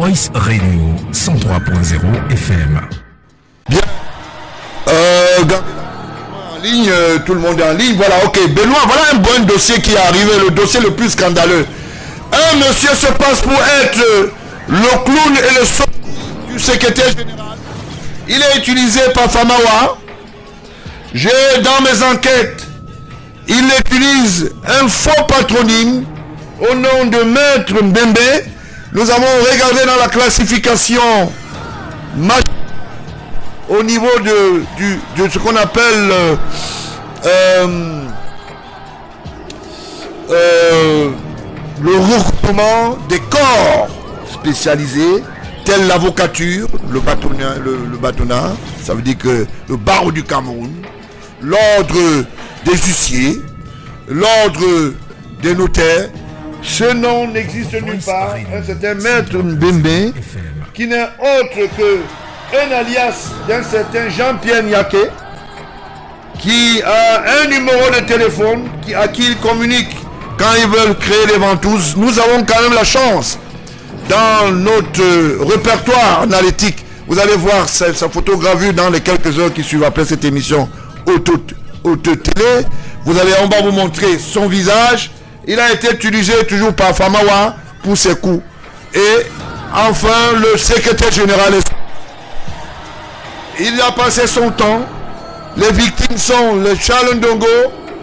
Voice Radio 103.0 FM. Bien. En ligne, tout le monde est en ligne. Voilà, ok. Benoît, voilà un bon dossier qui est arrivé, le dossier le plus scandaleux. Un monsieur se passe pour être le clown et le sort du secrétaire général. Il est utilisé par Famawa. J'ai dans mes enquêtes, il utilise un faux patronyme au nom de Maître Mbembe. Nous avons regardé dans la classification au niveau de ce qu'on appelle le regroupement des corps spécialisés, tels l'avocature, le bâtonnat, ça veut dire que le barreau du Cameroun, l'ordre des huissiers, l'ordre des notaires. Ce nom n'existe nulle part. Un certain Maître Mbembe, qui n'est autre qu'un alias d'un certain Jean-Pierre Niaké, qui a un numéro de téléphone à qui il communique quand ils veulent créer des ventouses. Nous avons quand même la chance, dans notre répertoire analytique, vous allez voir sa photogravure dans les quelques heures qui suivent après cette émission Auto Télé. Vous allez en bas vous montrer son visage. Il a été utilisé toujours par Famawa pour ses coups. Et enfin, le secrétaire général, il a passé son temps. Les victimes sont les Charles Ndongo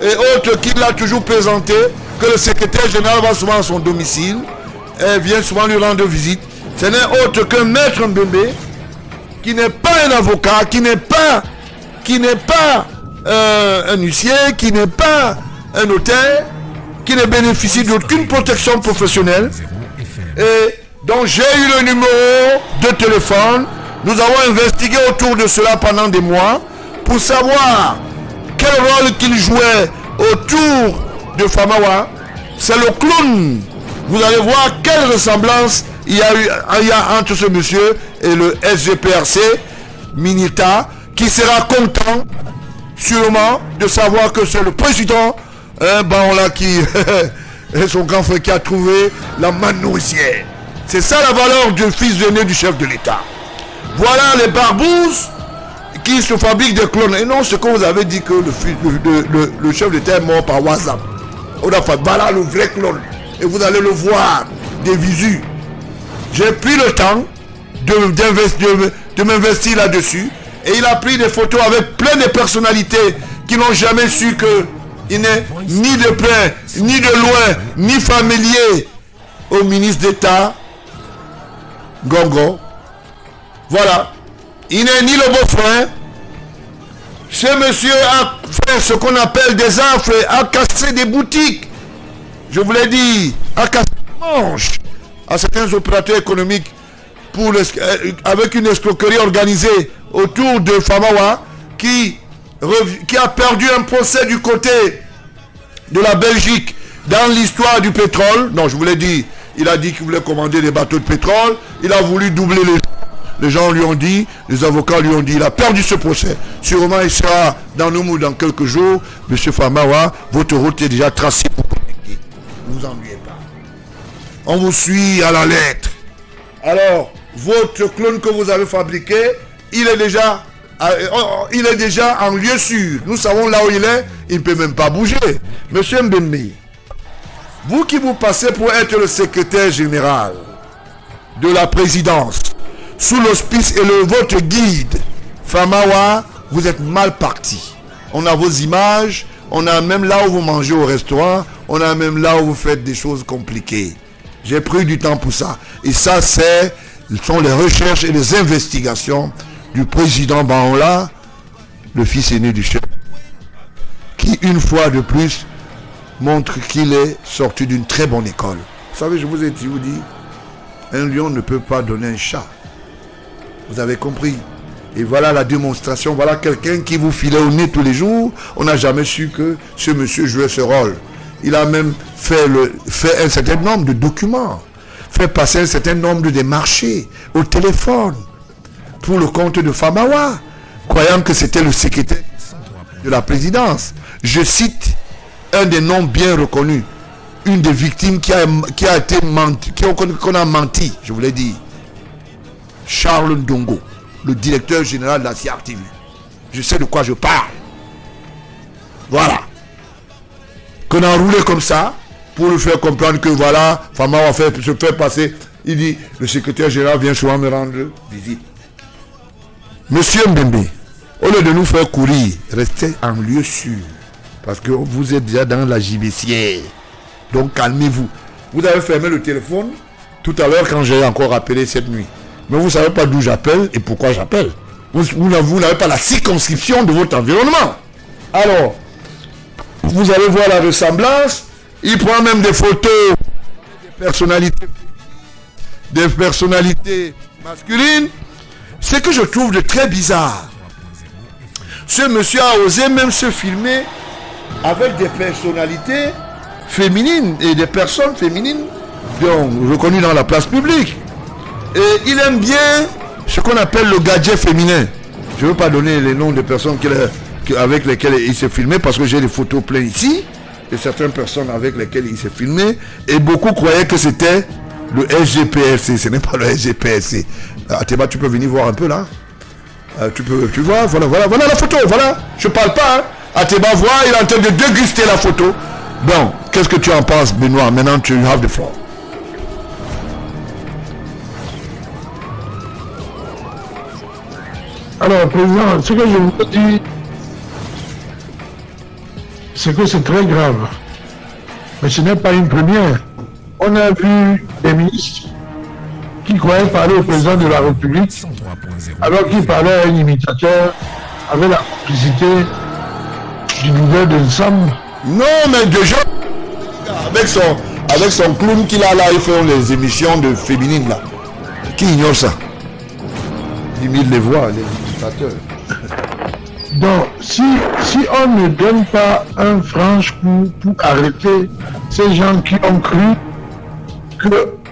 et autres qu'il a toujours présenté, que le secrétaire général va souvent à son domicile et vient souvent lui rendre visite. Ce n'est autre que Maître Mbembe, qui n'est pas un avocat, qui n'est pas un huissier, qui n'est pas un notaire, qui ne bénéficie d'aucune protection professionnelle, et dont j'ai eu le numéro de téléphone. Nous avons investigué autour de cela pendant des mois pour savoir quel rôle qu'il jouait autour de Famawa. C'est le clown. Vous allez voir quelle ressemblance il y a entre ce monsieur et le SGPRC Minita, qui sera content sûrement de savoir que c'est le président qui son grand frère qui a trouvé la manne nourricière. C'est ça la valeur du fils aîné du chef de l'État. Voilà les barbouzes qui se fabriquent des clones. Et non, ce que vous avez dit que le chef d'État est mort par WhatsApp. On a fait voilà le vrai clone. Et vous allez le voir des visus. J'ai pris le temps de m'investir là-dessus. Et il a pris des photos avec plein de personnalités qui n'ont jamais su que il n'est ni de près, ni de loin, ni familier au ministre d'État Gongo. Voilà. Il n'est ni le beau-frère. Ce monsieur a fait ce qu'on appelle des affres, a cassé des boutiques. Je vous l'ai dit, a cassé des manches à certains opérateurs économiques avec une escroquerie organisée autour de Famawa qui a perdu un procès du côté de la Belgique dans l'histoire du pétrole. Non, je vous l'ai dit, il a dit qu'il voulait commander des bateaux de pétrole. Il a voulu doubler les gens lui ont dit, les avocats lui ont dit, il a perdu ce procès. Sûrement, il sera dans nos mots dans quelques jours. Monsieur Famawa, votre route est déjà tracée pour communiquer. Ne vous ennuyez pas. On vous suit à la lettre. Alors, votre clone que vous avez fabriqué, il est déjà en lieu sûr. Nous savons là où il est, il ne peut même pas bouger. Monsieur Mbembe, vous qui vous passez pour être le secrétaire général de la présidence, sous l'hospice et votre guide, Famawa, vous êtes mal parti. On a vos images, on a même là où vous mangez au restaurant, on a même là où vous faites des choses compliquées. J'ai pris du temps pour ça. Et ça, ce sont les recherches et les investigations du président Baola, le fils aîné du chef, qui une fois de plus montre qu'il est sorti d'une très bonne école. Vous savez, je vous ai dit, un lion ne peut pas donner un chat. Vous avez compris? Et voilà la démonstration, voilà quelqu'un qui vous filait au nez tous les jours. On n'a jamais su que ce monsieur jouait ce rôle. Il a même fait un certain nombre de documents, fait passer un certain nombre de marchés au téléphone pour le compte de Famawa, croyant que c'était le secrétaire de la présidence. Je cite un des noms bien reconnus, une des victimes qui a été menti, qu'on a menti, je vous l'ai dit. Charles Ndongo, le directeur général de la CRTV. Je sais de quoi je parle. Voilà. Qu'on a enroulé comme ça, pour lui faire comprendre que voilà, Fama va se faire passer. Il dit, le secrétaire général vient souvent me rendre visite. Monsieur Mbembe, au lieu de nous faire courir, restez en lieu sûr. Parce que vous êtes déjà dans la gibecière. Donc calmez-vous. Vous avez fermé le téléphone tout à l'heure quand j'ai encore appelé cette nuit. Mais vous ne savez pas d'où j'appelle et pourquoi j'appelle. Vous n'avez pas la circonscription de votre environnement. Alors, vous allez voir la ressemblance. Il prend même des photos des personnalités masculines. Ce que je trouve de très bizarre, ce monsieur a osé même se filmer avec des personnalités féminines et des personnes féminines donc reconnues dans la place publique. Et il aime bien ce qu'on appelle le gadget féminin. Je ne veux pas donner les noms des personnes avec lesquelles il s'est filmé parce que j'ai des photos pleines ici de certaines personnes avec lesquelles il s'est filmé et beaucoup croyaient que c'était le SGPSC. Ce n'est pas le SGPSC. Ateba, tu peux venir voir un peu là. Tu vois, voilà la photo, voilà. Je parle pas. Hein. Ateba voit, il est en train de déguster la photo. Bon, qu'est-ce que tu en penses, Benoît? Maintenant, tu have the floor. Alors, Président, ce que je vous dis, c'est que c'est très grave. Mais ce n'est pas une première. On a vu des ministres qui croyaient parler au président de la République alors qu'il parlait à un imitateur avec la complicité du leader de l'ensemble. Non, mais déjà, avec son clown qu'il a là, ils font les émissions de féminines là. Qui ignore ça? Ils imite les voix, les imitateurs. Donc, si on ne donne pas un franche coup pour arrêter ces gens qui ont cru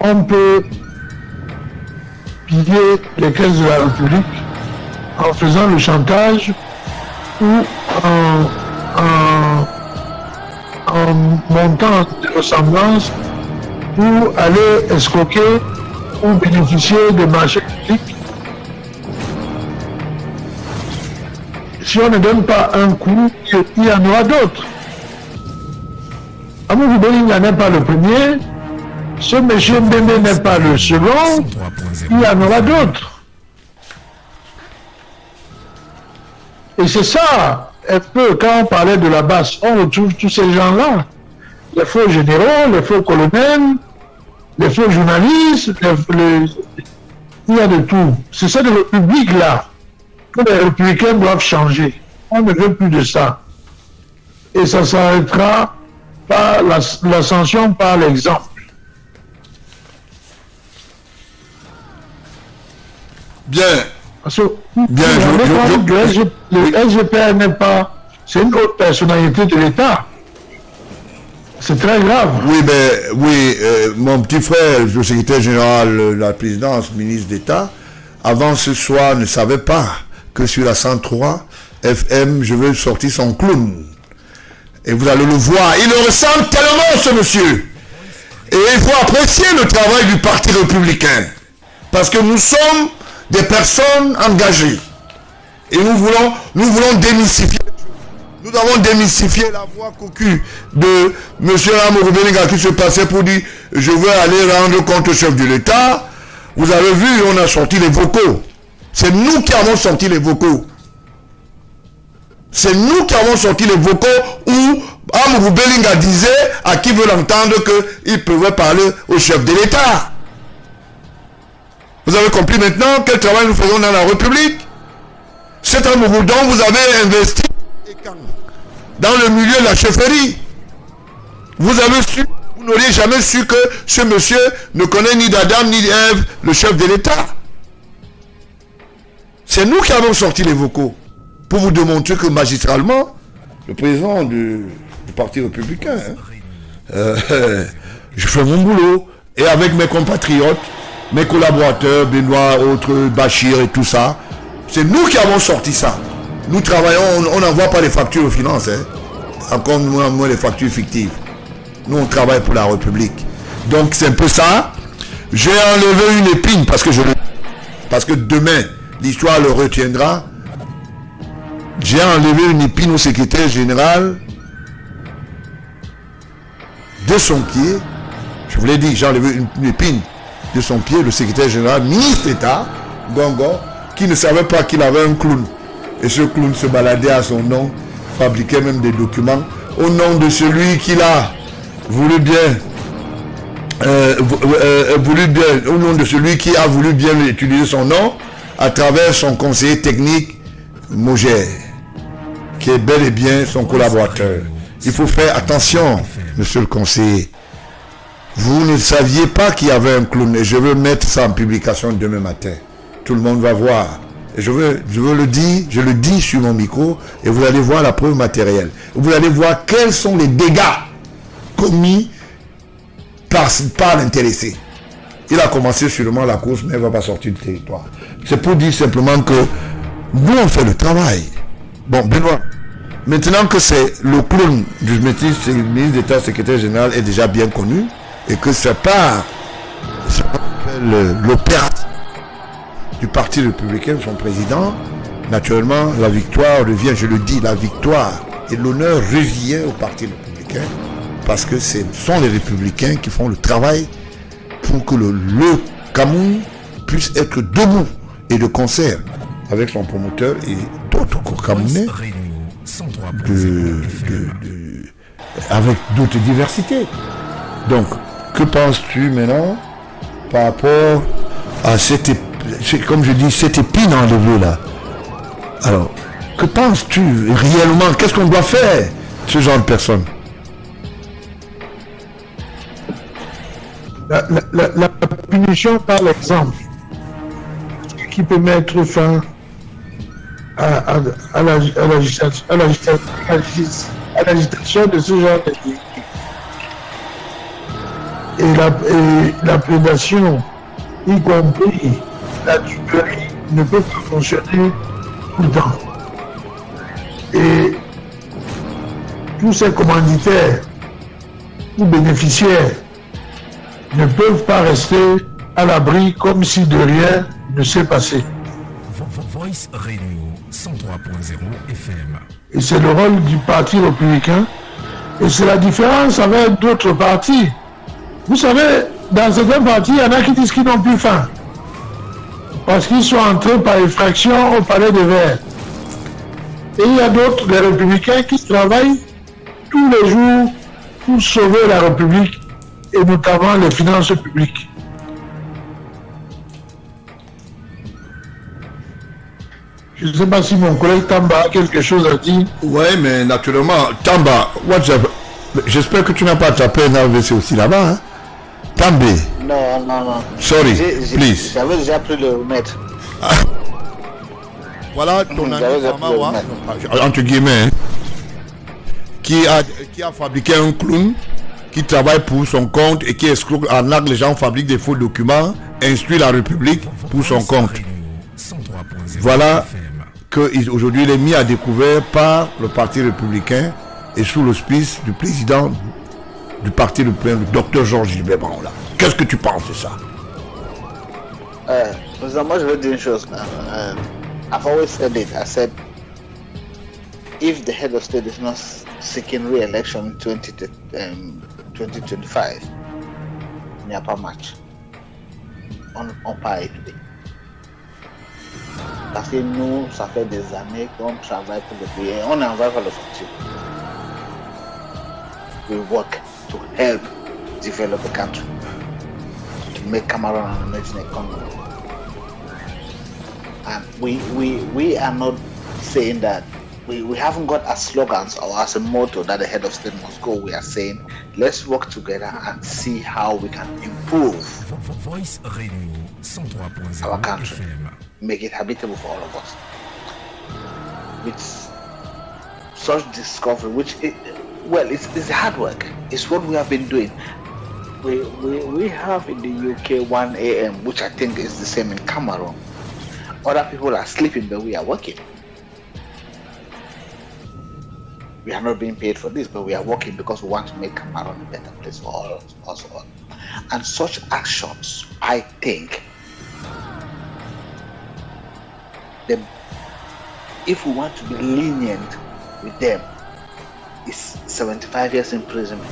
qu'on peut piller les caisses de la République en faisant le chantage ou en montant des ressemblances pour aller escroquer ou bénéficier des marchés publics. Si on ne donne pas un coup, il y en aura d'autres. Amourou Belinga n'est pas le premier, ce monsieur Mbembe n'est pas le second, il y en aura d'autres. Et c'est ça, un peu, quand on parlait de la base, on retrouve tous ces gens-là. Les faux généraux, les faux colonels, les faux journalistes, il y a de tout. C'est cette république-là que les républicains doivent changer. On ne veut plus de ça. Et ça s'arrêtera par l'ascension par l'exemple. Bien. Parce que bien, le SGPR n'est pas... C'est une autre personnalité de l'État. C'est très grave. Oui, mon petit frère, le secrétaire général de la présidence, ministre d'État, avant ce soir, ne savait pas que sur la 103 FM, je vais sortir son clown. Et vous allez le voir. Il le ressemble tellement, ce monsieur. Et il faut apprécier le travail du Parti républicain. Parce que nous sommes des personnes engagées. Et nous voulons démystifier. Nous avons démystifié la voix cocu de M. Amourou Belinga qui se passait pour dire « Je veux aller rendre compte au chef de l'État ». Vous avez vu, on a sorti les vocaux. C'est nous qui avons sorti les vocaux. C'est nous qui avons sorti les vocaux où Amourou Belinga disait à qui veut l'entendre qu'il pouvait parler au chef de l'État. Vous avez compris maintenant quel travail nous faisons dans la République? Cet Amourou dont vous avez investi dans le milieu de la chefferie. Vous n'auriez jamais su que ce monsieur ne connaît ni d'Adam ni d'Ève, le chef de l'État. C'est nous qui avons sorti les vocaux pour vous démontrer que magistralement, le président du Parti républicain, je fais mon boulot. Et avec mes compatriotes, mes collaborateurs, Benoît, autres, Bachir et tout ça, c'est nous qui avons sorti ça. Nous travaillons, on n'envoie pas les factures aux finances, encore moins les factures fictives. Nous, on travaille pour la République. Donc, c'est un peu ça. J'ai enlevé une épine parce que je parce que demain, l'histoire le retiendra. J'ai enlevé une épine au secrétaire général de son pied. Je vous l'ai dit, j'ai enlevé une épine de son pied, le secrétaire général, ministre d'État, Gongo, qui ne savait pas qu'il avait un clown. Et ce clown se baladait à son nom, fabriquait même des documents au nom de celui qu'il a voulu bien, au nom de celui qui a voulu bien utiliser son nom à travers son conseiller technique, Moger, qui est bel et bien son collaborateur. Il faut faire attention, monsieur le conseiller. Vous ne saviez pas qu'il y avait un clown et je veux mettre ça en publication demain matin. Tout le monde va voir. Et je veux le dire, je le dis sur mon micro et vous allez voir la preuve matérielle. Vous allez voir quels sont les dégâts commis par l'intéressé. Il a commencé sûrement la course, mais il ne va pas sortir du territoire. C'est pour dire simplement que nous, on fait le travail. Bon, Benoît, maintenant que c'est le clown du ministre d'État, secrétaire général est déjà bien connu et que c'est pas l'opération du Parti républicain, son président, naturellement, la victoire revient, je le dis, la victoire et l'honneur revient au Parti républicain parce que ce sont les républicains qui font le travail pour que le Cameroun puisse être debout et de concert avec son promoteur et d'autres Camerounais avec d'autres diversités. Donc, que penses-tu maintenant par rapport à comme je dis, cette épine enlevée là? Alors, que penses-tu réellement? Qu'est-ce qu'on doit faire, ce genre de personnes? La punition par l'exemple qui peut mettre fin à l'agitation de ce genre de vie. Et la prédation, y compris la tuerie, ne peut pas fonctionner tout le temps. Et tous ces commanditaires ou bénéficiaires ne peuvent pas rester à l'abri comme si de rien ne s'est passé. Voice Radio 103.0 FM. Et c'est le rôle du Parti républicain. Et c'est la différence avec d'autres partis. Vous savez, dans certains partis, il y en a qui disent qu'ils n'ont plus faim. Parce qu'ils sont entrés par effraction au palais des Verts. Et il y a d'autres, les républicains, qui travaillent tous les jours pour sauver la République et notamment les finances publiques. Je ne sais pas si mon collègue Tamba a quelque chose à dire. Oui, mais naturellement, Tamba, j'espère que tu n'as pas tapé un AVC aussi là-bas. Hein? També. Non. Sorry, please. J'avais déjà pris le remède. Voilà ton ami Famawa, entre guillemets, qui a fabriqué un clown, qui travaille pour son compte et qui escroque, arnaque les gens, fabrique des faux documents, instruit la République pour son compte. Voilà qu'aujourd'hui il est mis à découvert par le Parti républicain et sous l'auspice du président du Parti républicain, le docteur Georges Gilbert Branla. Qu'est-ce que tu penses de ça? Moi je veux dire une chose. I've always said it. I said, if the head of state is not seeking re-election in 2025, il n'y a pas match. On part aider. Parce que nous, ça fait des années qu'on travaille pour le pays et on en va vers le futur. We work to help develop the country, to make Cameroon an emerging economy. And we are not saying that we haven't got as slogans or as a motto that the head of state must go. We are saying let's work together and see how we can improve Voice Radio 103.0 our country, FM. make it habitable for all of us. With such discovery, which it's hard work. It's what we have been doing. We have in the UK 1 a.m., which I think is the same in Cameroon. Other people are sleeping, but we are working. We are not being paid for this, but we are working because we want to make Cameroon a better place for all of us all. And such actions, I think, if we want to be lenient with them, it's 75 years imprisonment.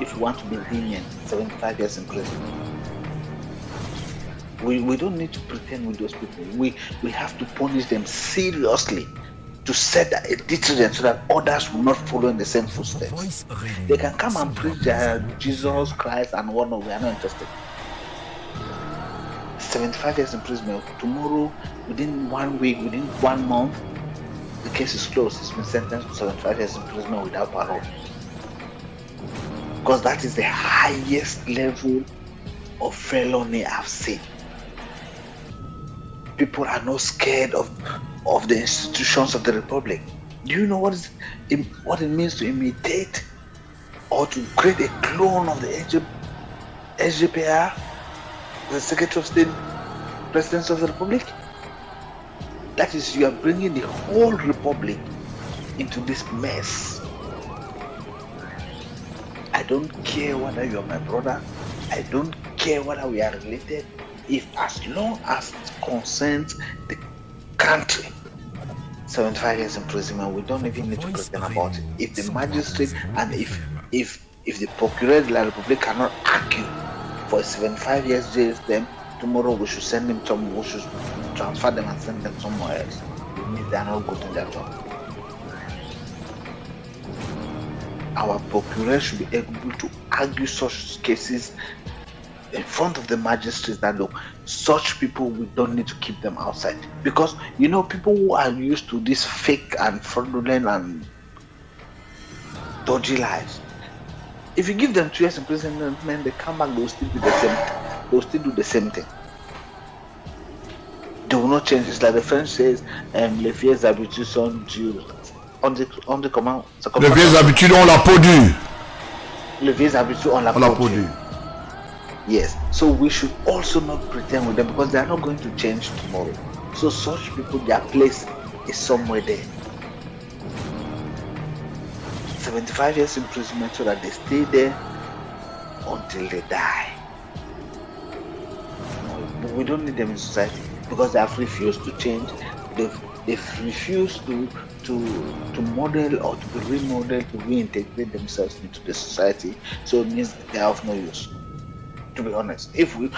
If we want to be lenient, 75 years imprisonment. We don't need to pretend with those people. We have to punish them seriously to set a deterrent so that others will not follow in the same footsteps. They can come and preach their Jesus Christ and whatnot. We are not interested. 75 years imprisonment. Tomorrow, within 1 week, within 1 month, the case is closed. It's been sentenced to 75 years imprisonment without parole. Because that is the highest level of felony I've seen. People are not scared of the institutions of the Republic. Do you know what it means to imitate or to create a clone of the SGPR, the Secretary of State, President of the Republic? That is, you are bringing the whole Republic into this mess. I don't care whether you are my brother. I don't care whether we are related. If as long as it concerns the country, 75 years imprisonment, we don't even need to pretend about it. If the magistrate and if the Procureur de la République cannot argue for a 75 years jail term, tomorrow we should send them we should transfer them and send them somewhere else. It means they are not good in their job. Our Procureur should be able to argue such cases in front of the magistrates that look, such people, we don't need to keep them outside. Because, you know, people who are used to this fake and fraudulent and dodgy lives, if you give them 2 years imprisonment, they come back, they will still do the same thing. They will still do the same thing. They will not change. It's like the French says, les vieilles habitudes sont dures. On dit comment? Les vieilles habitudes ont la peau dure. Les vieilles habitudes ont la peau dure. Yes, so we should also not pretend with them because they are not going to change tomorrow. So such people, their place is somewhere there. 75 years imprisonment so that they stay there until they die. We don't need them in society because they have refused to change. They've refused to model or to be remodeled, to reintegrate themselves into the society. So it means they are of no use. To be honest, if we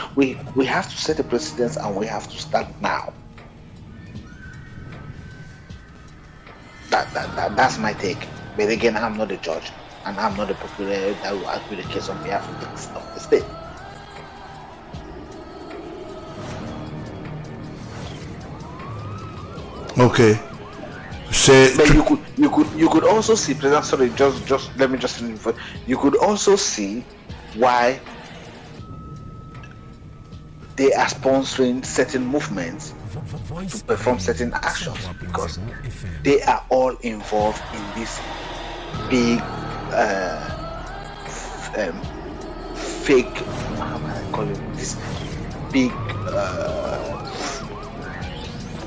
have to set a precedence and we have to start now. That's my take. But again, I'm not a judge and I'm not a procurator that will argue the case on behalf of the state. Okay. But you could also see, President. Sorry, just let me just. You could also see why they are sponsoring certain movements to perform certain actions because they are all involved in this big fake, how can I call it, this big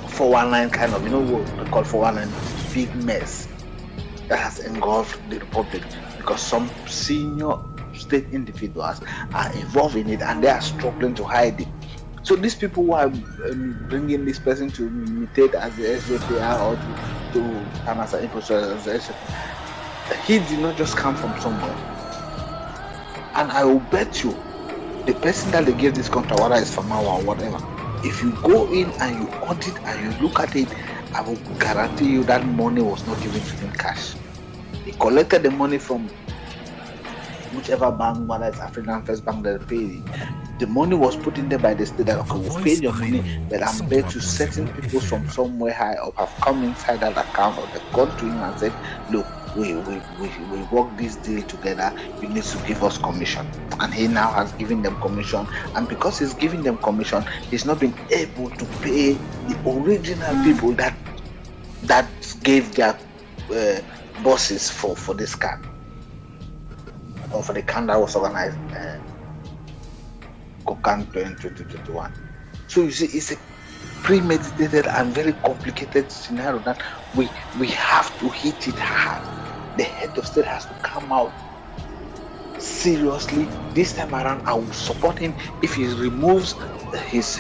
419 kind of, you know what they call 419, big mess that has engulfed the Republic because some senior state individuals are involved in it and they are struggling to hide it. So these people who are bringing this person to imitate as the SJPR or to come as an infrastructure, he did not just come from somewhere. And I will bet you, the person that they gave this contract, whether it's Famawa or whatever, if you go in and you audit and you look at it, I will guarantee you that money was not given to him cash. He collected the money from whichever bank, whether it's African First Bank that paid it. The money was put in there by the state that, okay, we've paid your money, but I'm bet you certain people from somewhere high up have come inside that account or they've gone to him and said, look, we work this deal together, you need to give us commission. And he now has given them commission, and because he's giving them commission, he's not been able to pay the original people that gave their bosses for this camp, or for the camp that was organized Kokan 2021. So you see, it's a premeditated and very complicated scenario that we have to hit it hard. The head of state has to come out seriously. This time around, I will support him if he removes his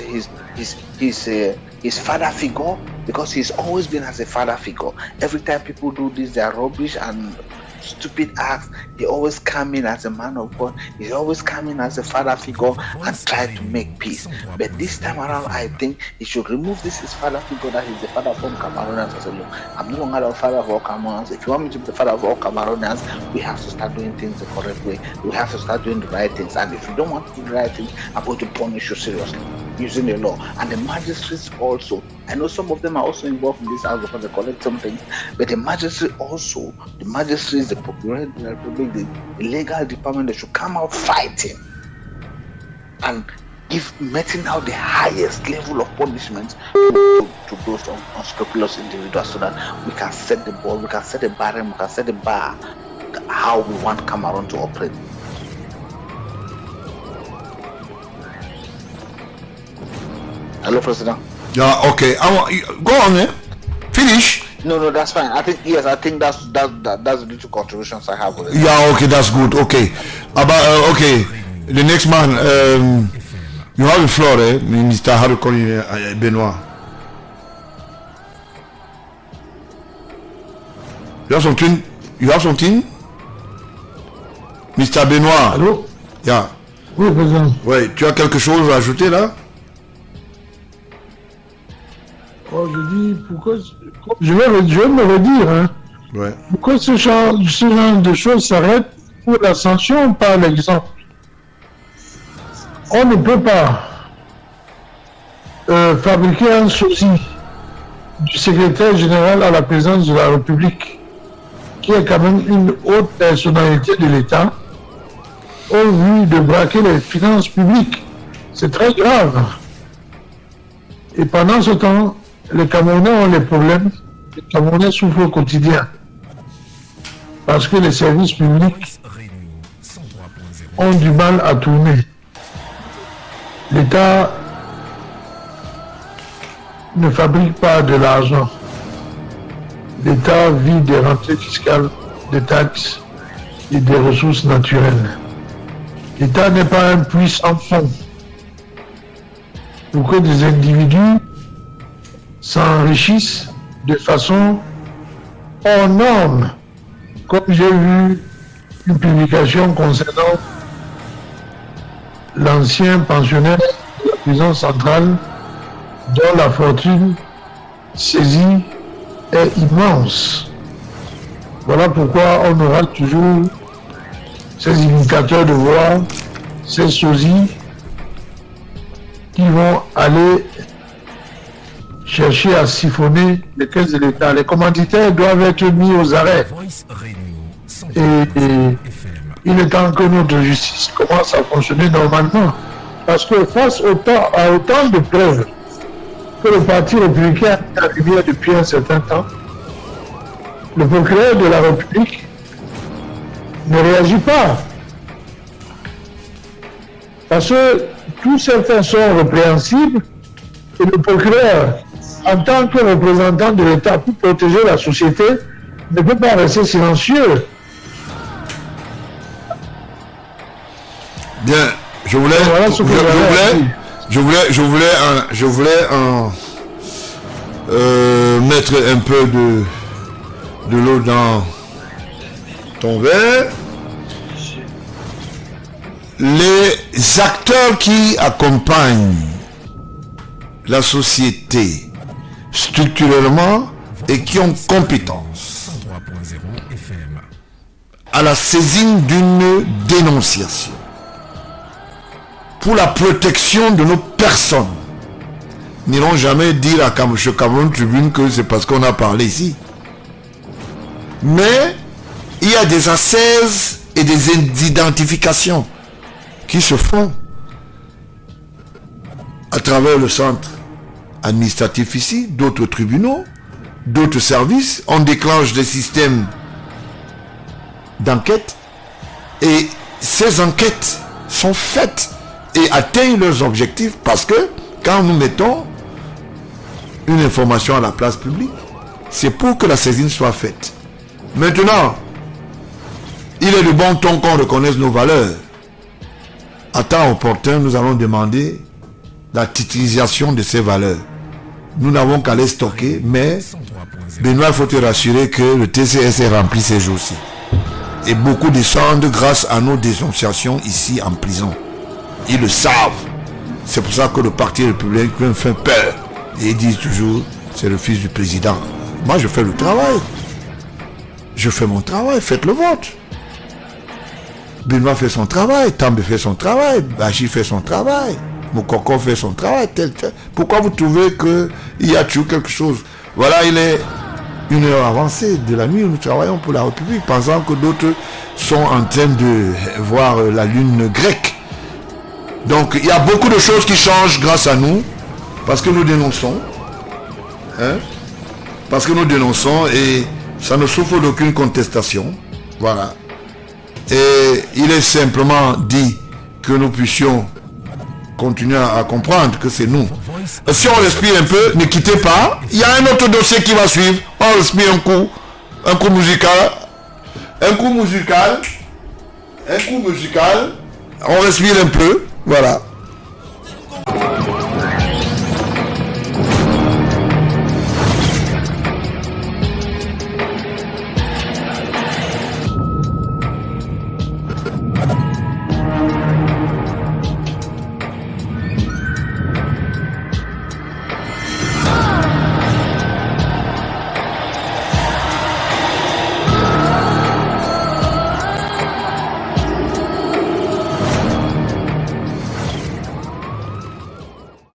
father figure, because he's always been as a father figure. Every time people do this, they are rubbish and stupid acts, he always come in as a man of God. He's always coming as a father figure and try to make peace. But this time around, I think he should remove this his father figure, that he's the father of all Cameroonians. I said, look, I'm no longer the father of all Cameroonians. If you want me to be the father of all Cameroonians, we have to start doing things the correct way. We have to start doing the right things. And if you don't want to do the right things, I'm going to punish you seriously using the law. And the magistrates also, I know some of them are also involved in this house because they collect some things, but the magistrates, the procurator of the Republic, the legal department, they should come out fighting and meting out the highest level of punishment to those unscrupulous individuals, so that we can set the ball, we can set the bar, we can set the bar how we want Cameroon to operate. Hello, President. Yeah, okay. Go on, eh? Finish. No, that's fine. I think that's the little contributions I have with it. Yeah, okay, that's good. Okay. About okay. The next man, you have the floor, eh? Mr. Harukoni Benoit. You have something? Mr. Benoit. Allô? Yeah. Oui, président. Ouais, tu as quelque chose à ajouter là? Oh, je dis, pourquoi... Je vais me redire, hein. Ouais. Pourquoi ce genre de choses s'arrêtent pour la sanction par l'exemple? On ne peut pas fabriquer un sosie du secrétaire général à la présidence de la République, qui est quand même une haute personnalité de l'État, au vu de braquer les finances publiques. C'est très grave. Et pendant ce temps, les Camerounais ont les problèmes, les Camerounais souffrent au quotidien. Parce que les services publics ont du mal à tourner. L'État ne fabrique pas de l'argent. L'État vit des rentrées fiscales, des taxes et des ressources naturelles. L'État n'est pas un puits sans fond. Pour que des individus s'enrichissent de façon hors norme, comme j'ai vu une publication concernant l'ancien pensionnaire de la prison centrale dont la fortune saisie est immense. Voilà pourquoi on aura toujours ces imitateurs de voix, ces sosies qui vont aller chercher à siphonner les caisses de l'État. Les commanditaires doivent être mis aux arrêts. Et il est temps que notre justice commence à fonctionner normalement. Parce que face à autant de preuves que le Parti républicain est arrivé depuis un certain temps, le procureur de la République ne réagit pas. Parce que tous ces faits sont répréhensibles et le procureur, en tant que représentant de l'État pour protéger la société, ne peut pas rester silencieux. Bien, je voulais mettre un peu de l'eau dans ton verre. Les acteurs qui accompagnent la société structurellement et qui ont compétence à la saisine d'une dénonciation pour la protection de nos personnes n'iront jamais dire à Cameroun Tribune que c'est parce qu'on a parlé ici. Mais il y a des assaises et des identifications qui se font à travers le centre administratif ici, d'autres tribunaux, d'autres services. On déclenche des systèmes d'enquête et ces enquêtes sont faites et atteignent leurs objectifs parce que quand nous mettons une information à la place publique, c'est pour que la saisine soit faite. Maintenant, il est de bon ton qu'on reconnaisse nos valeurs. À temps opportun, nous allons demander la titrisation de ces valeurs. Nous n'avons qu'à les stocker, mais Benoît, il faut te rassurer que le TCS est rempli ces jours-ci. Et beaucoup descendent grâce à nos dénonciations ici en prison. Ils le savent. C'est pour ça que le Parti républicain fait peur. Et ils disent toujours, c'est le fils du président. Moi, je fais le travail. Je fais mon travail, faites le vote. Benoît fait son travail, Tambe fait son travail, Bachi fait son travail, Mokoko fait son travail, tel. Pourquoi vous trouvez qu'il y a toujours quelque chose? Voilà, il est 1h avancée de la nuit, nous travaillons pour la République, pensant que d'autres sont en train de voir la lune grecque. Donc, il y a beaucoup de choses qui changent grâce à nous, parce que nous dénonçons. Parce que nous dénonçons et ça ne souffre d'aucune contestation. Voilà. Et il est simplement dit que nous puissions continuer à comprendre que c'est nous. Et si on respire un peu, ne quittez pas. Il y a un autre dossier qui va suivre. On respire un coup musical. Un coup musical. On respire un peu. Voilà.